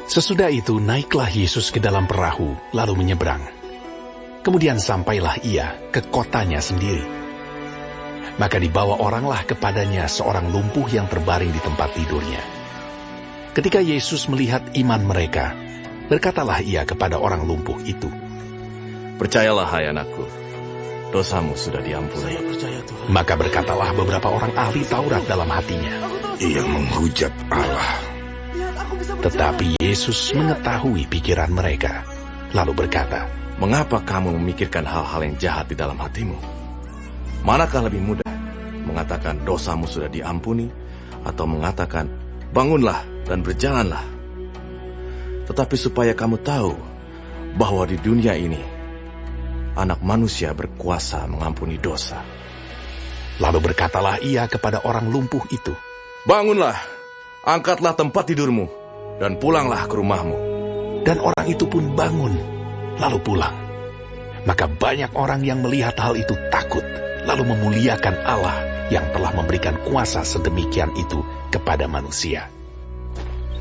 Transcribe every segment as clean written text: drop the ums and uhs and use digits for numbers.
Sesudah itu naiklah Yesus ke dalam perahu, lalu menyeberang. Kemudian sampailah ia ke kotanya sendiri. Maka dibawa oranglah kepadanya seorang lumpuh yang terbaring di tempat tidurnya. Ketika Yesus melihat iman mereka, berkatalah ia kepada orang lumpuh itu, "Percayalah, hai anakku, dosamu sudah diampuni." Saya percaya, Tuhan. Maka berkatalah beberapa orang ahli Taurat dalam hatinya, Ia menghujat Allah. tetapi Yesus mengetahui pikiran mereka, lalu berkata, Mengapa kamu memikirkan hal-hal yang jahat di dalam hatimu? Manakah lebih mudah, mengatakan dosamu sudah diampuni, atau mengatakan bangunlah dan berjalanlah? Tetapi supaya kamu tahu bahwa di dunia ini Anak Manusia berkuasa mengampuni dosa. Lalu berkatalah ia kepada orang lumpuh itu, Bangunlah, angkatlah tempat tidurmu, dan pulanglah ke rumahmu. dan orang itu pun bangun, lalu pulang. Maka banyak orang yang melihat hal itu takut, lalu memuliakan Allah yang telah memberikan kuasa sedemikian itu kepada manusia.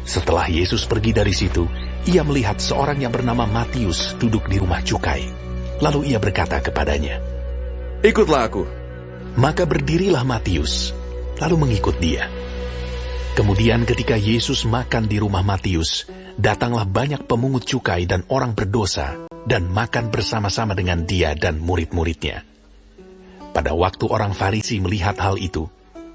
Setelah Yesus pergi dari situ, ia melihat seorang yang bernama Matius duduk di rumah cukai. Lalu ia berkata kepadanya, Ikutlah aku. Maka berdirilah Matius, lalu mengikut dia. Kemudian ketika Yesus makan di rumah Matius, datanglah banyak pemungut cukai dan orang berdosa, dan makan bersama-sama dengan dia dan murid-muridnya. Pada waktu orang Farisi melihat hal itu,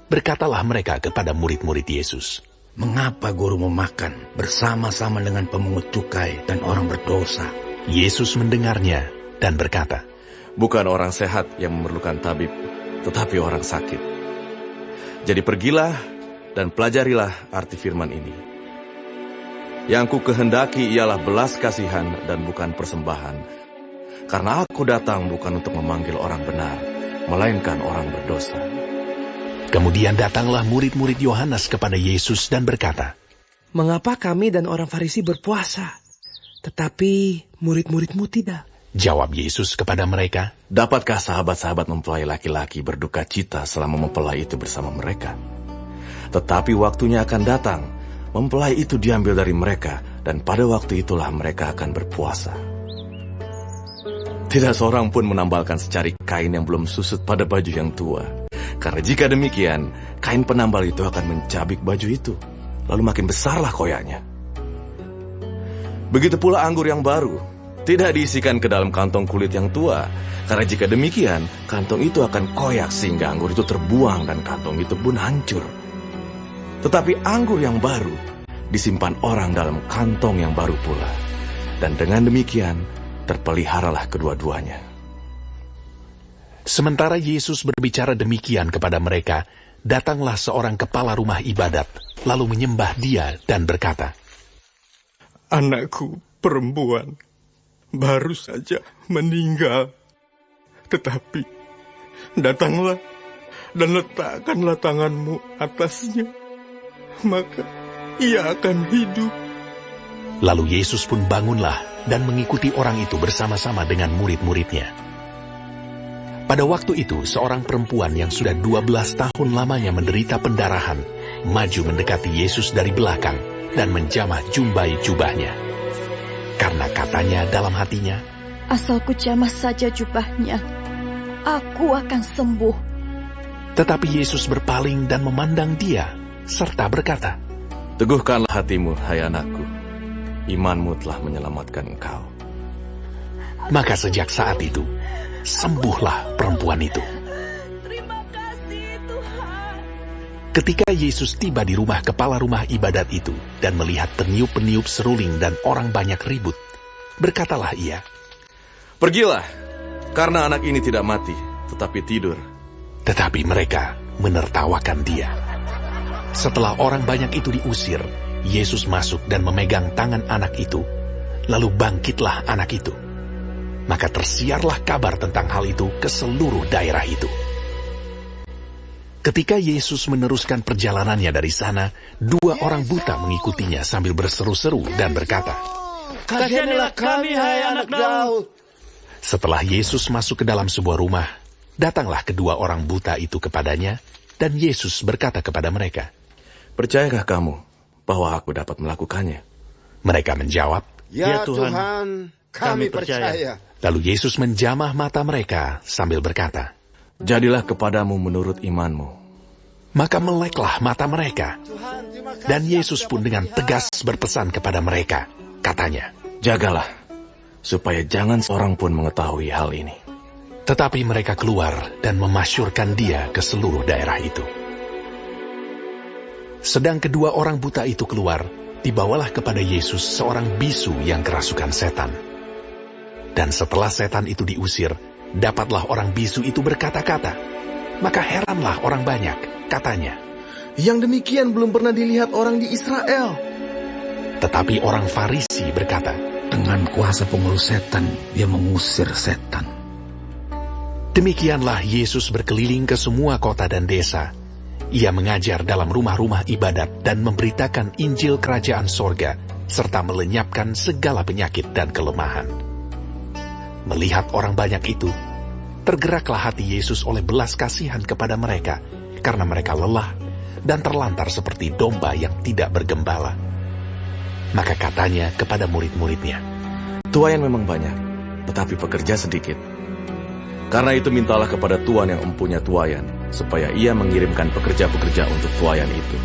berkatalah mereka kepada murid-murid Yesus, Mengapa guru memakan bersama-sama dengan pemungut cukai dan orang berdosa? Yesus mendengarnya dan berkata, Bukan orang sehat yang memerlukan tabib, tetapi orang sakit. Jadi pergilah dan pelajarilah arti firman ini. Yang ku kehendaki ialah belas kasihan dan bukan persembahan. Karena aku datang bukan untuk memanggil orang benar, melainkan orang berdosa. Kemudian datanglah murid-murid Yohanes kepada Yesus dan berkata, Mengapa kami dan orang Farisi berpuasa, tetapi murid-muridmu tidak? Jawab Yesus kepada mereka, Dapatkah sahabat-sahabat mempelai laki-laki berduka cita selama mempelai itu bersama mereka? Tetapi waktunya akan datang, mempelai itu diambil dari mereka, dan pada waktu itulah mereka akan berpuasa. Tidak seorang pun menambalkan secari kain yang belum susut pada baju yang tua. Karena jika demikian, kain penambal itu akan mencabik baju itu, lalu makin besarlah koyaknya. Begitu pula anggur yang baru, tidak diisikan ke dalam kantong kulit yang tua, karena jika demikian, kantong itu akan koyak sehingga anggur itu terbuang dan kantong itu pun hancur. Tetapi anggur yang baru disimpan orang dalam kantong yang baru pula, dan dengan demikian terpeliharalah kedua-duanya. Sementara Yesus berbicara demikian kepada mereka, datanglah seorang kepala rumah ibadat, lalu menyembah dia dan berkata, Anakku perempuan baru saja meninggal. Tetapi datanglah dan letakkanlah tanganmu atasnya, maka ia akan hidup. Lalu Yesus pun bangunlah dan mengikuti orang itu bersama-sama dengan murid-muridnya. Pada waktu itu, seorang perempuan yang sudah 12 tahun lamanya menderita pendarahan, maju mendekati Yesus dari belakang dan menjamah jumbai jubahnya. Karena katanya dalam hatinya, Asal ku jamah saja jubahnya, aku akan sembuh. Tetapi Yesus berpaling dan memandang dia, serta berkata, Teguhkanlah hatimu, hai anakku. Imanmu telah menyelamatkan engkau. Maka sejak saat itu, sembuhlah perempuan itu. Terima kasih Tuhan. Ketika Yesus tiba di rumah kepala rumah ibadat itu dan melihat peniup-peniup seruling dan orang banyak ribut, berkatalah ia, Pergilah, karena anak ini tidak mati, tetapi tidur. Tetapi mereka menertawakan dia. Setelah orang banyak itu diusir, Yesus masuk dan memegang tangan anak itu, lalu bangkitlah anak itu. Maka tersiarlah kabar tentang hal itu ke seluruh daerah itu. Ketika Yesus meneruskan perjalanannya dari sana, 2 orang buta mengikutinya sambil berseru-seru dan berkata, Kasihanilah kami, hai anak Daud. Setelah Yesus masuk ke dalam sebuah rumah, datanglah kedua orang buta itu kepadanya, dan Yesus berkata kepada mereka, Percayakah kamu bahwa aku dapat melakukannya? Mereka menjawab, Ya Tuhan, kami percaya. lalu Yesus menjamah mata mereka sambil berkata, Jadilah kepadamu menurut imanmu. maka meleklah mata mereka. Dan Yesus pun dengan tegas berpesan kepada mereka, katanya, Jagalah, supaya jangan seorang pun mengetahui hal ini. tetapi mereka keluar dan memasyurkan dia ke seluruh daerah itu. Sedang kedua orang buta itu keluar, dibawalah kepada Yesus seorang bisu yang kerasukan setan. Dan setelah setan itu diusir, dapatlah orang bisu itu berkata-kata. Maka heranlah orang banyak, katanya, Yang demikian belum pernah dilihat orang di Israel. tetapi orang Farisi berkata, Dengan kuasa pengurus setan, dia mengusir setan. Demikianlah Yesus berkeliling ke semua kota dan desa. Ia mengajar dalam rumah-rumah ibadat dan memberitakan Injil Kerajaan Sorga, serta melenyapkan segala penyakit dan kelemahan. Melihat orang banyak itu, tergeraklah hati Yesus oleh belas kasihan kepada mereka, karena mereka lelah dan terlantar seperti domba yang tidak bergembala. Maka katanya kepada murid-muridnya, Tuayan memang banyak, tetapi pekerja sedikit. Karena itu mintalah kepada Tuan yang empunya tuayan, supaya ia mengirimkan pekerja-pekerja untuk tuayan itu.